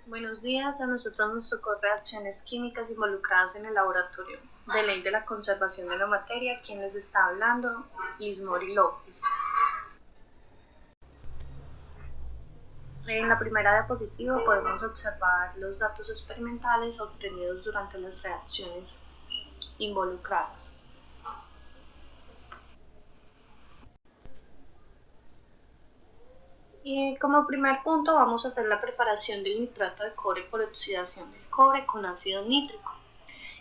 Buenos días, a nosotros nos tocó reacciones químicas involucradas en el laboratorio de ley de la conservación de la materia. ¿Quién les está hablando? Lismori López. En la primera diapositiva podemos observar los datos experimentales obtenidos durante las reacciones involucradas. Y como primer punto vamos a hacer la preparación del nitrato de cobre por oxidación del cobre con ácido nítrico.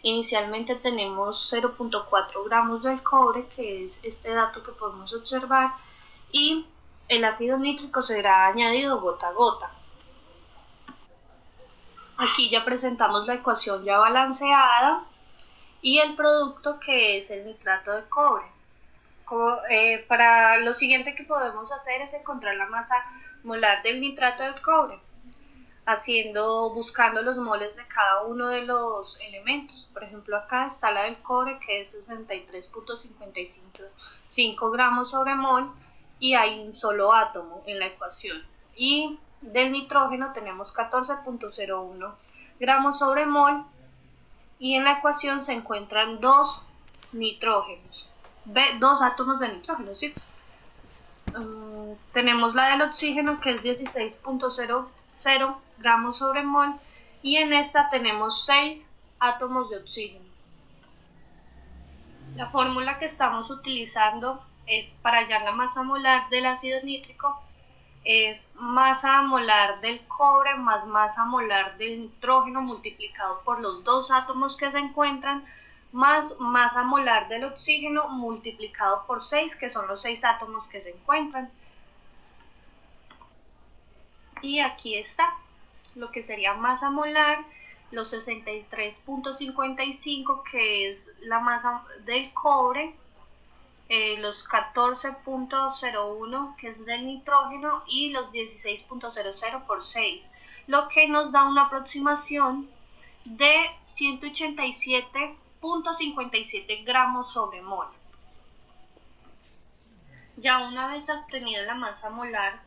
Inicialmente tenemos 0.4 gramos del cobre, que es este dato que podemos observar, y el ácido nítrico será añadido gota a gota. Aquí ya presentamos la ecuación ya balanceada y el producto, que es el nitrato de cobre. Para lo siguiente que podemos hacer es encontrar la masa molar del nitrato de cobre, buscando los moles de cada uno de los elementos. Por ejemplo, acá está la del cobre, que es 63.55 gramos sobre mol, y hay un solo átomo en la ecuación. Y del nitrógeno tenemos 14.01 gramos sobre mol, y en la ecuación se encuentran dos átomos de nitrógeno, ¿sí? Tenemos la del oxígeno, que es 16.00 gramos sobre mol, y en esta tenemos 6 átomos de oxígeno. La fórmula que estamos utilizando es para hallar la masa molar del ácido nítrico, es masa molar del cobre más masa molar del nitrógeno multiplicado por los dos átomos que se encuentran, más masa molar del oxígeno multiplicado por 6, que son los 6 átomos que se encuentran. Y aquí está lo que sería masa molar, los 63.55, que es la masa del cobre, los 14.01, que es del nitrógeno, y los 16.00 por 6, lo que nos da una aproximación de 187.57 gramos sobre mol. Ya una vez obtenida la masa molar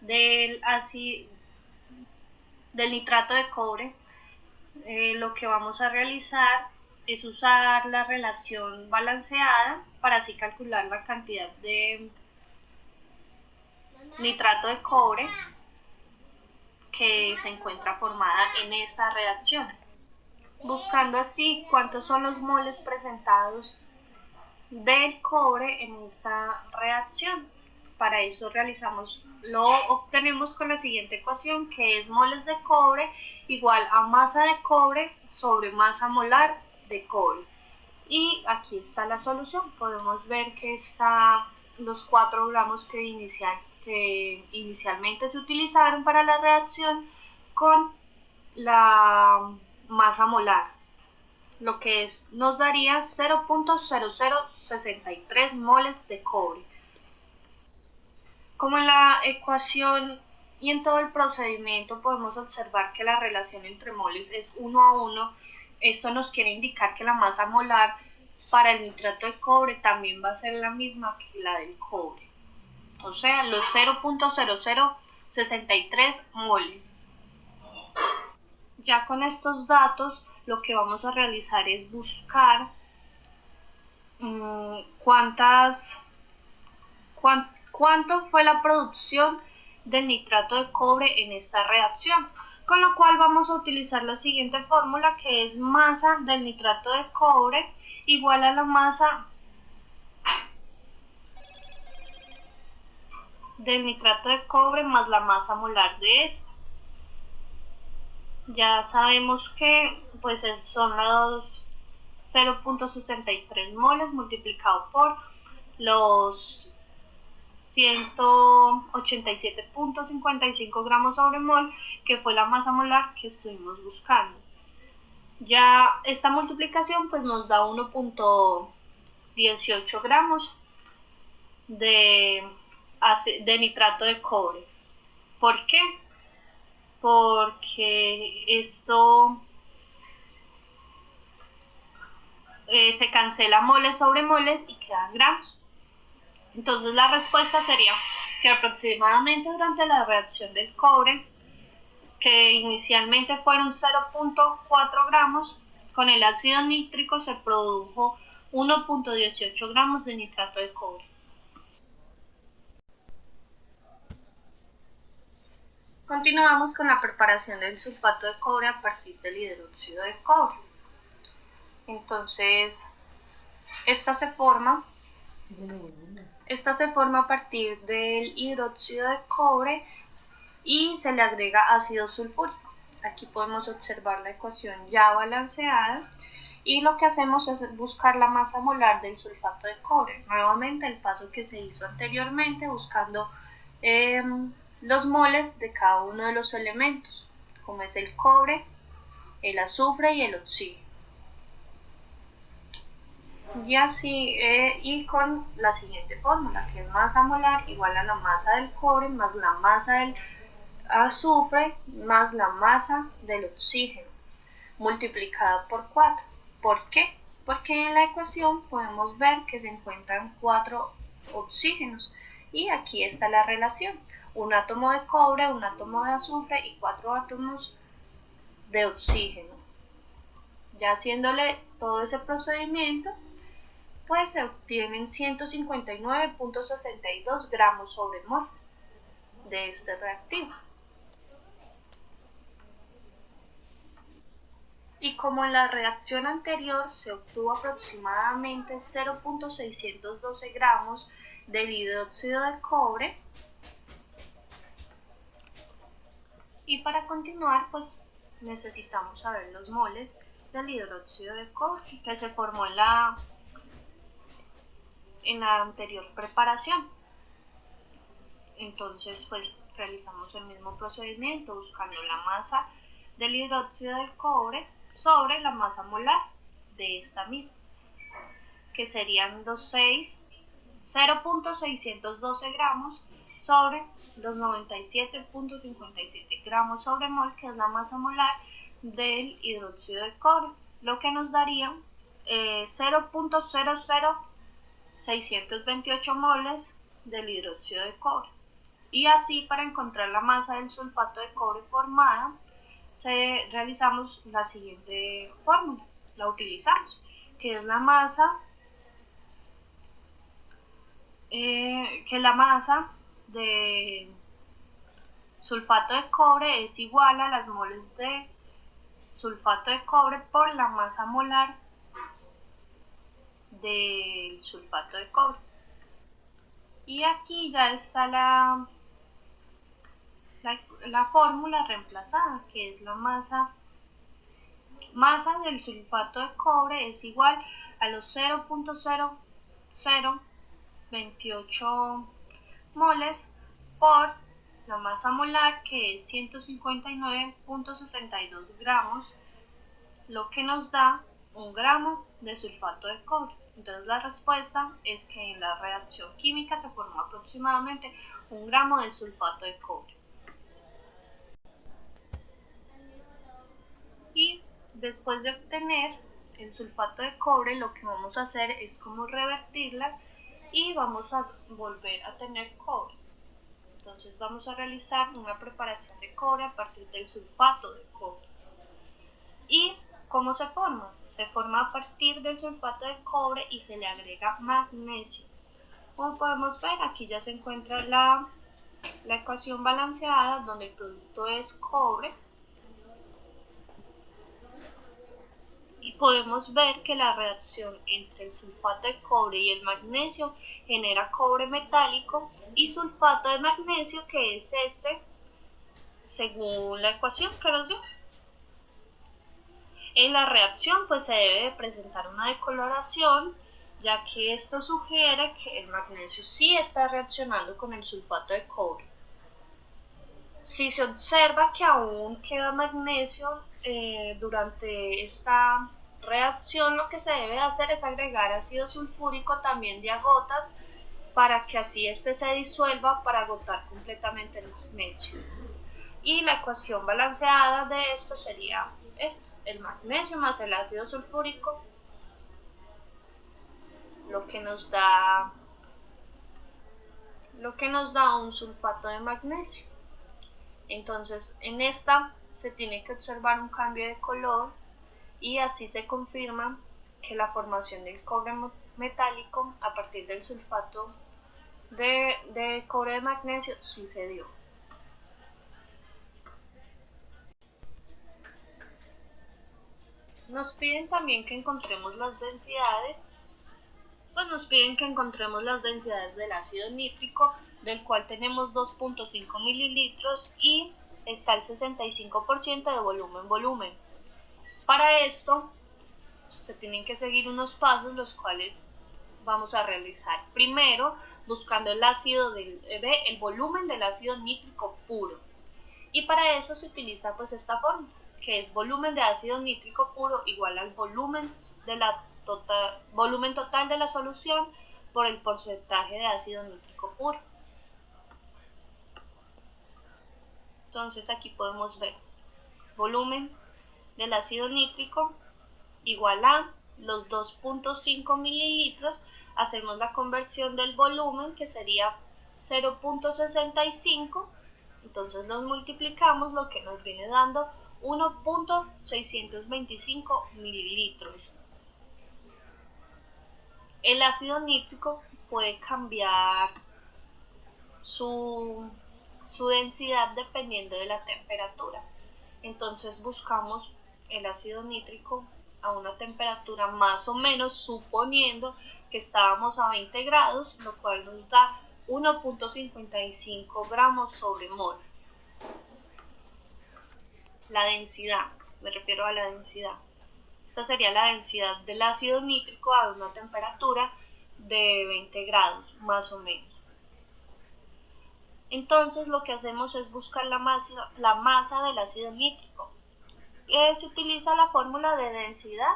del nitrato de cobre, lo que vamos a realizar es usar la relación balanceada para así calcular la cantidad de nitrato de cobre que se encuentra formada en esta reacción, buscando así cuántos son los moles presentados del cobre en esta reacción. Para eso lo obtenemos con la siguiente ecuación, que es moles de cobre igual a masa de cobre sobre masa molar de cobre. Y aquí está la solución. Podemos ver que están los 4 gramos que inicialmente se utilizaron para la reacción con la masa molar, lo que nos daría 0.0063 moles de cobre. Como en la ecuación y en todo el procedimiento podemos observar que la relación entre moles es 1 a 1, esto nos quiere indicar que la masa molar para el nitrato de cobre también va a ser la misma que la del cobre, o sea, los 0.0063 moles. Ya con estos datos lo que vamos a realizar es buscar cuánto fue la producción del nitrato de cobre en esta reacción, con lo cual vamos a utilizar la siguiente fórmula, que es masa del nitrato de cobre igual a la masa del nitrato de cobre más la masa molar de esta. Ya sabemos que pues son los 0.63 moles multiplicado por los 187.55 gramos sobre mol, que fue la masa molar que estuvimos buscando. Ya esta multiplicación pues nos da 1.18 gramos de nitrato de cobre. ¿Por qué? Porque esto se cancela moles sobre moles y quedan gramos. Entonces la respuesta sería que aproximadamente durante la reacción del cobre que inicialmente fueron 0.4 gramos, con el ácido nítrico se produjo 1.18 gramos de nitrato de cobre. Continuamos con la preparación del sulfato de cobre a partir del hidróxido de cobre. Entonces, esta se forma a partir del hidróxido de cobre y se le agrega ácido sulfúrico. Aquí podemos observar la ecuación ya balanceada y lo que hacemos es buscar la masa molar del sulfato de cobre. Nuevamente el paso que se hizo anteriormente, buscando los moles de cada uno de los elementos, como es el cobre, el azufre y el oxígeno. Y así, y con la siguiente fórmula, que es masa molar igual a la masa del cobre más la masa del azufre más la masa del oxígeno, multiplicada por 4. ¿Por qué? Porque en la ecuación podemos ver que se encuentran 4 oxígenos y aquí está la relación: un átomo de cobre, un átomo de azufre y 4 átomos de oxígeno. Ya haciéndole todo ese procedimiento, pues se obtienen 159.62 gramos sobre mol de este reactivo. Y como en la reacción anterior se obtuvo aproximadamente 0.612 gramos del hidróxido de cobre, y para continuar pues necesitamos saber los moles del hidróxido de cobre que se formó en la anterior preparación. Entonces pues realizamos el mismo procedimiento buscando la masa del hidróxido de cobre sobre la masa molar de esta misma, que serían 0.612 gramos sobre los 97.57 gramos sobre mol, que es la masa molar del hidróxido de cobre, lo que nos daría 0.00628 moles del hidróxido de cobre. Y así, para encontrar la masa del sulfato de cobre formada, realizamos la siguiente fórmula, la utilizamos, que es la masa de sulfato de cobre es igual a las moles de sulfato de cobre por la masa molar del sulfato de cobre. Y aquí ya está la fórmula reemplazada, que es la masa del sulfato de cobre es igual a los 0.0028 moles por la masa molar, que es 159.62 gramos, lo que nos da 1 gramo de sulfato de cobre. Entonces la respuesta es que en la reacción química se formó aproximadamente 1 gramo de sulfato de cobre. Y después de obtener el sulfato de cobre, lo que vamos a hacer es como revertirla y vamos a volver a tener cobre. Entonces vamos a realizar una preparación de cobre a partir del sulfato de cobre. ¿Y cómo se forma? Se forma a partir del sulfato de cobre y se le agrega magnesio. Como podemos ver, aquí ya se encuentra la ecuación balanceada, donde el producto es cobre. Y podemos ver que la reacción entre el sulfato de cobre y el magnesio genera cobre metálico y sulfato de magnesio, que es este, según la ecuación que nos dio. En la reacción pues se debe presentar una decoloración, ya que esto sugiere que el magnesio sí está reaccionando con el sulfato de cobre. Si se observa que aún queda magnesio durante esta reacción, lo que se debe hacer es agregar ácido sulfúrico también de a gotas, para que así este se disuelva para agotar completamente el magnesio. Y la ecuación balanceada de esto sería el magnesio más el ácido sulfúrico, lo que nos da un sulfato de magnesio. Entonces en esta se tiene que observar un cambio de color y así se confirma que la formación del cobre metálico a partir del sulfato de cobre de magnesio sí se dio. Nos piden también que encontremos las densidades, pues nos piden que encontremos las densidades del ácido nítrico, del cual tenemos 2.5 mililitros y está el 65% de volumen. Para esto se tienen que seguir unos pasos, los cuales vamos a realizar. Primero, buscando el volumen del ácido nítrico puro. Y para eso se utiliza pues esta fórmula, que es volumen de ácido nítrico puro igual al volumen total de la solución por el porcentaje de ácido nítrico puro. Entonces aquí podemos ver volumen del ácido nítrico igual a los 2.5 mililitros, hacemos la conversión del volumen que sería 0.65, entonces los multiplicamos, lo que nos viene dando 1.625 mililitros. El ácido nítrico puede cambiar su densidad dependiendo de la temperatura, entonces buscamos el ácido nítrico a una temperatura más o menos, suponiendo que estábamos a 20 grados, lo cual nos da 1.55 gramos sobre mol. La densidad, me refiero a la densidad. Esta sería la densidad del ácido nítrico a una temperatura de 20 grados, más o menos. Entonces lo que hacemos es buscar la masa del ácido nítrico. Se utiliza la fórmula de densidad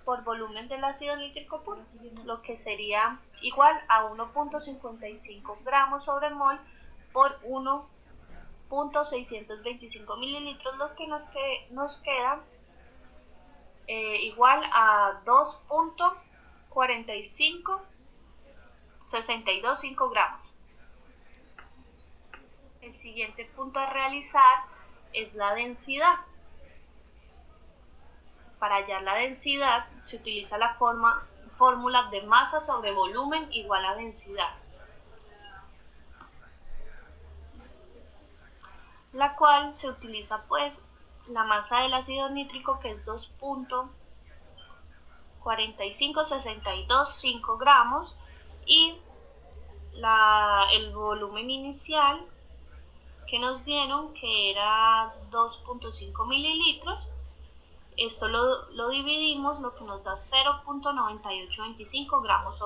por volumen del ácido nítrico puro, lo que sería igual a 1.55 gramos sobre mol por 1.625 mililitros, lo que nos queda igual a 2.45625 gramos. El siguiente punto a realizar es la densidad. Para hallar la densidad se utiliza la fórmula de masa sobre volumen igual a densidad, la cual se utiliza pues la masa del ácido nítrico, que es 2.45625 gramos, y el volumen inicial que nos dieron, que era 2.5 mililitros. Esto lo dividimos, lo que nos da 0.9825 gramos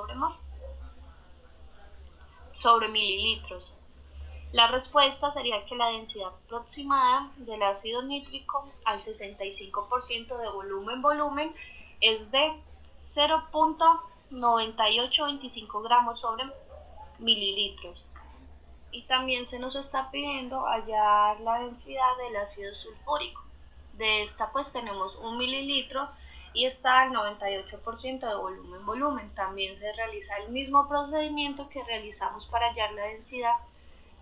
sobre mililitros. La respuesta sería que la densidad aproximada del ácido nítrico al 65% de volumen es de 0.9825 gramos sobre mililitros. Y también se nos está pidiendo hallar la densidad del ácido sulfúrico. De esta pues tenemos 1 mililitro y está al 98% de volumen. También se realiza el mismo procedimiento que realizamos para hallar la densidad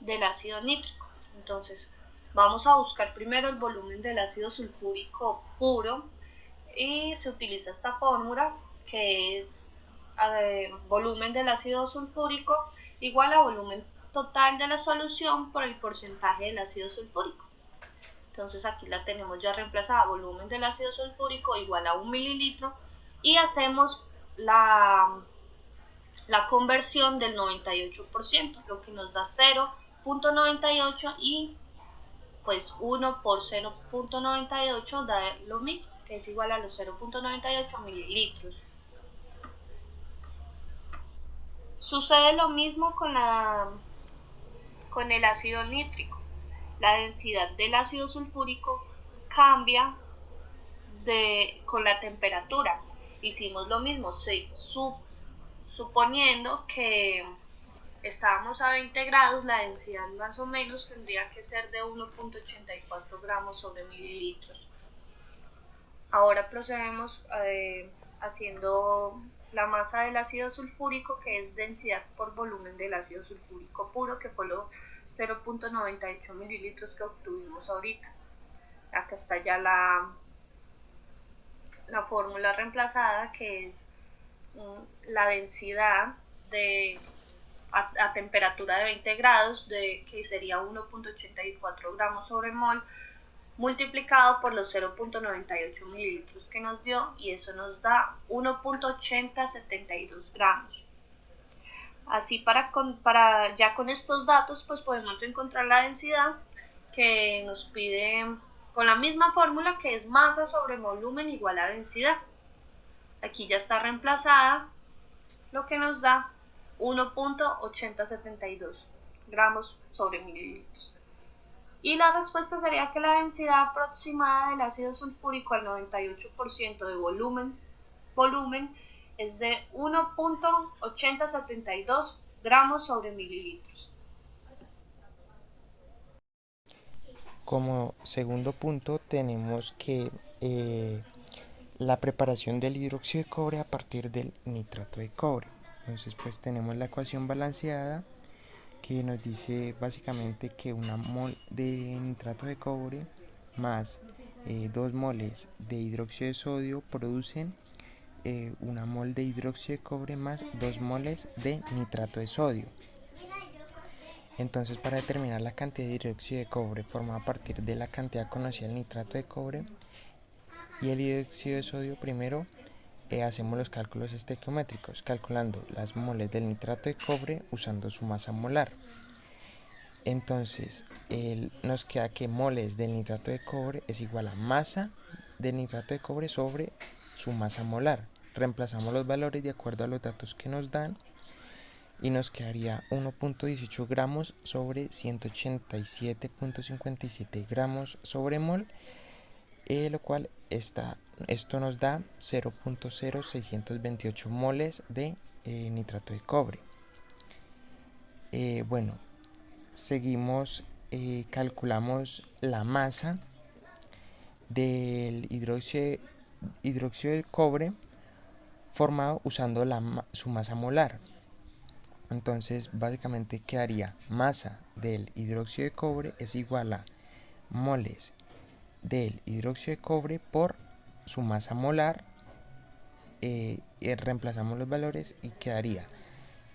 del ácido nítrico. Entonces vamos a buscar primero el volumen del ácido sulfúrico puro y se utiliza esta fórmula, que es volumen del ácido sulfúrico igual a volumen total de la solución por el porcentaje del ácido sulfúrico. Entonces aquí la tenemos ya reemplazada, volumen del ácido sulfúrico igual a 1 mililitro, y hacemos la conversión del 98%, lo que nos da 0.98, y pues 1 por 0.98 da lo mismo, que es igual a los 0.98 mililitros. Sucede lo mismo con el ácido nítrico. La densidad del ácido sulfúrico cambia con la temperatura. Hicimos lo mismo, suponiendo que estábamos a 20 grados, la densidad más o menos tendría que ser de 1.84 gramos sobre mililitros. Ahora procedemos haciendo la masa del ácido sulfúrico, que es densidad por volumen del ácido sulfúrico puro, que fue lo 0.98 mililitros que obtuvimos ahorita. Acá está ya la fórmula reemplazada, que es la densidad a temperatura de 20 grados, que sería 1.84 gramos sobre mol, multiplicado por los 0.98 mililitros que nos dio, y eso nos da 1.8072 gramos. Así ya con estos datos pues podemos encontrar la densidad que nos pide con la misma fórmula, que es masa sobre volumen igual a densidad. Aquí ya está reemplazada, lo que nos da 1.8072 gramos sobre mililitros. Y la respuesta sería que la densidad aproximada del ácido sulfúrico al 98% de volumen es de 1.8072 gramos sobre mililitros. Como segundo punto tenemos que la preparación del hidróxido de cobre a partir del nitrato de cobre. Entonces pues tenemos la ecuación balanceada que nos dice básicamente que una mol de nitrato de cobre más 2 moles de hidróxido de sodio producen una mol de hidróxido de cobre más 2 moles de nitrato de sodio. Entonces, para determinar la cantidad de hidróxido de cobre formada a partir de la cantidad conocida del nitrato de cobre y el hidróxido de sodio, primero hacemos los cálculos estequiométricos, calculando las moles del nitrato de cobre usando su masa molar. Entonces, nos queda que moles del nitrato de cobre es igual a masa del nitrato de cobre sobre su masa molar. Reemplazamos los valores de acuerdo a los datos que nos dan y nos quedaría 1.18 gramos sobre 187.57 gramos sobre mol, lo cual esto nos da 0.0628 moles de nitrato de cobre. Bueno, seguimos, calculamos la masa del hidróxido de cobre formado usando su masa molar. Entonces básicamente quedaría masa del hidróxido de cobre es igual a moles del hidróxido de cobre por su masa molar. Reemplazamos los valores y quedaría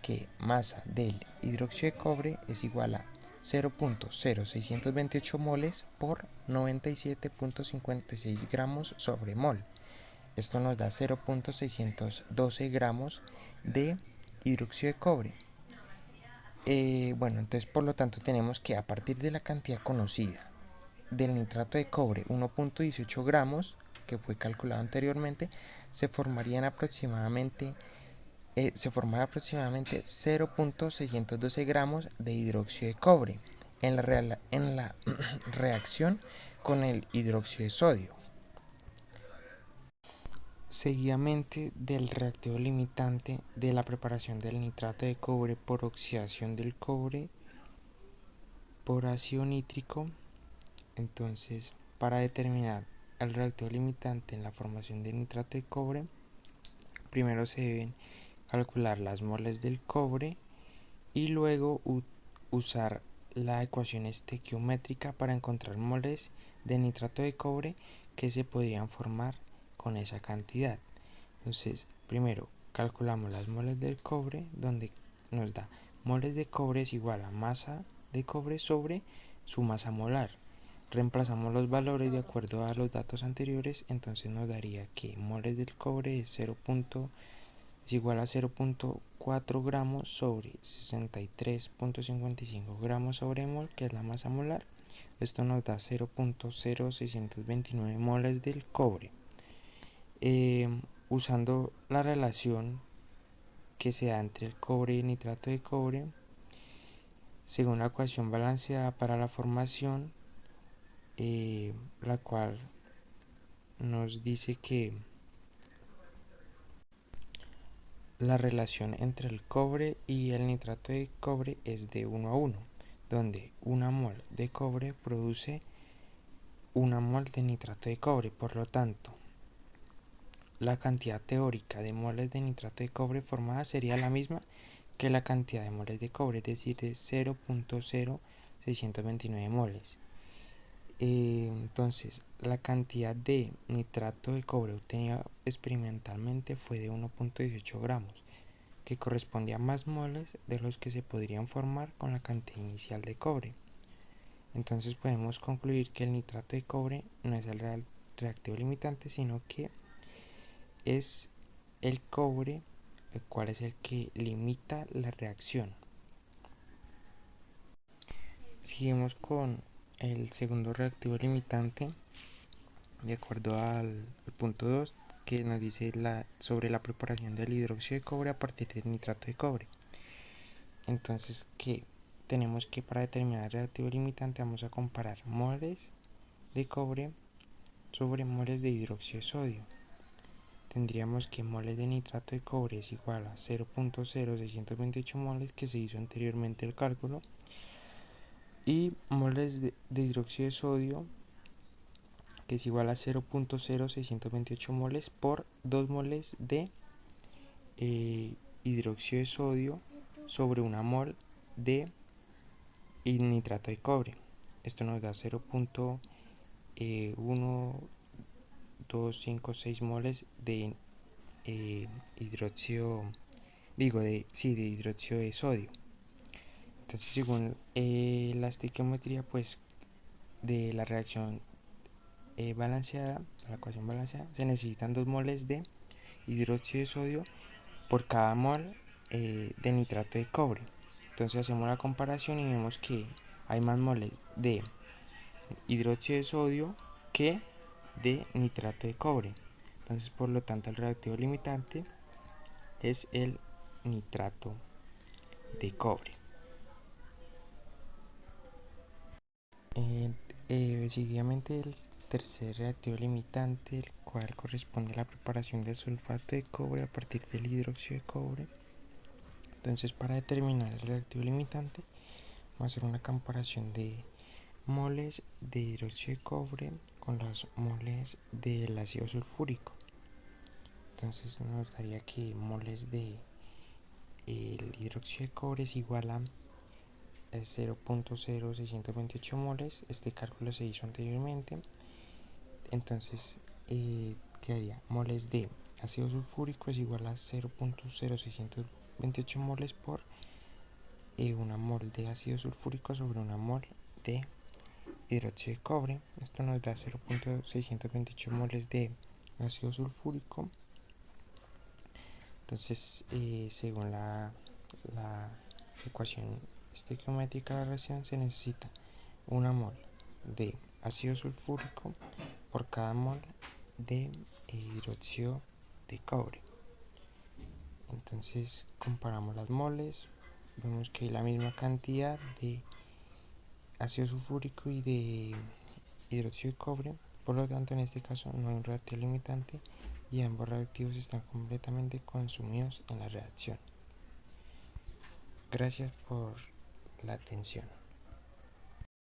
que masa del hidróxido de cobre es igual a 0.0628 moles por 97.56 gramos sobre mol. Esto nos da 0.612 gramos de hidróxido de cobre. Bueno, entonces por lo tanto tenemos que a partir de la cantidad conocida del nitrato de cobre, 1.18 gramos, que fue calculado anteriormente, se formará aproximadamente 0.612 gramos de hidróxido de cobre en la reacción con el hidróxido de sodio. Seguidamente del reactivo limitante de la preparación del nitrato de cobre por oxidación del cobre por ácido nítrico. Entonces, para determinar el reactivo limitante en la formación de nitrato de cobre, primero se deben calcular las moles del cobre y luego usar la ecuación estequiométrica para encontrar moles de nitrato de cobre que se podrían formar con esa cantidad. Entonces, primero calculamos las moles del cobre, donde nos da moles de cobre es igual a masa de cobre sobre su masa molar. Reemplazamos los valores de acuerdo a los datos anteriores, entonces nos daría que moles del cobre es igual a 0.4 gramos sobre 63.55 gramos sobre mol, que es la masa molar. Esto nos da 0.0629 moles del cobre. Usando la relación que se da entre el cobre y el nitrato de cobre, según la ecuación balanceada para la formación, la cual nos dice que la relación entre el cobre y el nitrato de cobre es de 1 a 1, donde una mol de cobre produce una mol de nitrato de cobre. Por lo tanto, la cantidad teórica de moles de nitrato de cobre formada sería la misma que la cantidad de moles de cobre, es decir, de 0.0 629 moles. Entonces, la cantidad de nitrato de cobre obtenida experimentalmente fue de 1.18 gramos, que corresponde a más moles de los que se podrían formar con la cantidad inicial de cobre. Entonces podemos concluir que el nitrato de cobre no es el reactivo limitante, sino que es el cobre, el cual es el que limita la reacción. Seguimos con el segundo reactivo limitante, de acuerdo al punto 2, que nos dice sobre la preparación del hidróxido de cobre a partir del nitrato de cobre. Entonces, ¿qué tenemos que para determinar el reactivo limitante? Vamos a comparar moles de cobre sobre moles de hidróxido de sodio. Tendríamos que moles de nitrato de cobre es igual a 0.0628 moles, que se hizo anteriormente el cálculo, y moles de hidróxido de sodio, que es igual a 0.0628 moles por 2 moles de hidróxido de sodio sobre una mol de nitrato de cobre. Esto nos da 0.1256 moles de hidróxido, de hidróxido de sodio. Entonces, según la estequiometría, pues, de la reacción balanceada, la ecuación balanceada, se necesitan 2 moles de hidróxido de sodio por cada mol de nitrato de cobre. Entonces hacemos la comparación y vemos que hay más moles de hidróxido de sodio que de nitrato de cobre. Entonces, por lo tanto, el reactivo limitante es el nitrato de cobre. Seguidamente, el tercer reactivo limitante, el cual corresponde a la preparación del sulfato de cobre a partir del hidróxido de cobre. Entonces, para determinar el reactivo limitante, vamos a hacer una comparación de moles de hidróxido de cobre con las moles del ácido sulfúrico. Entonces nos daría que moles de el hidróxido de cobre es igual a 0.0628 moles. Este cálculo se hizo anteriormente. Entonces quedaría moles de ácido sulfúrico es igual a 0.0628 moles por una mol de ácido sulfúrico sobre una mol de hidróxido de cobre. Esto nos da 0.628 moles de ácido sulfúrico. Entonces, según la ecuación estequiométrica de la reacción, se necesita una mol de ácido sulfúrico por cada mol de hidróxido de cobre. Entonces comparamos las moles, vemos que hay la misma cantidad de ácido sulfúrico y de hidróxido de cobre, por lo tanto en este caso no hay un reactivo limitante y ambos reactivos están completamente consumidos en la reacción. Gracias por la atención.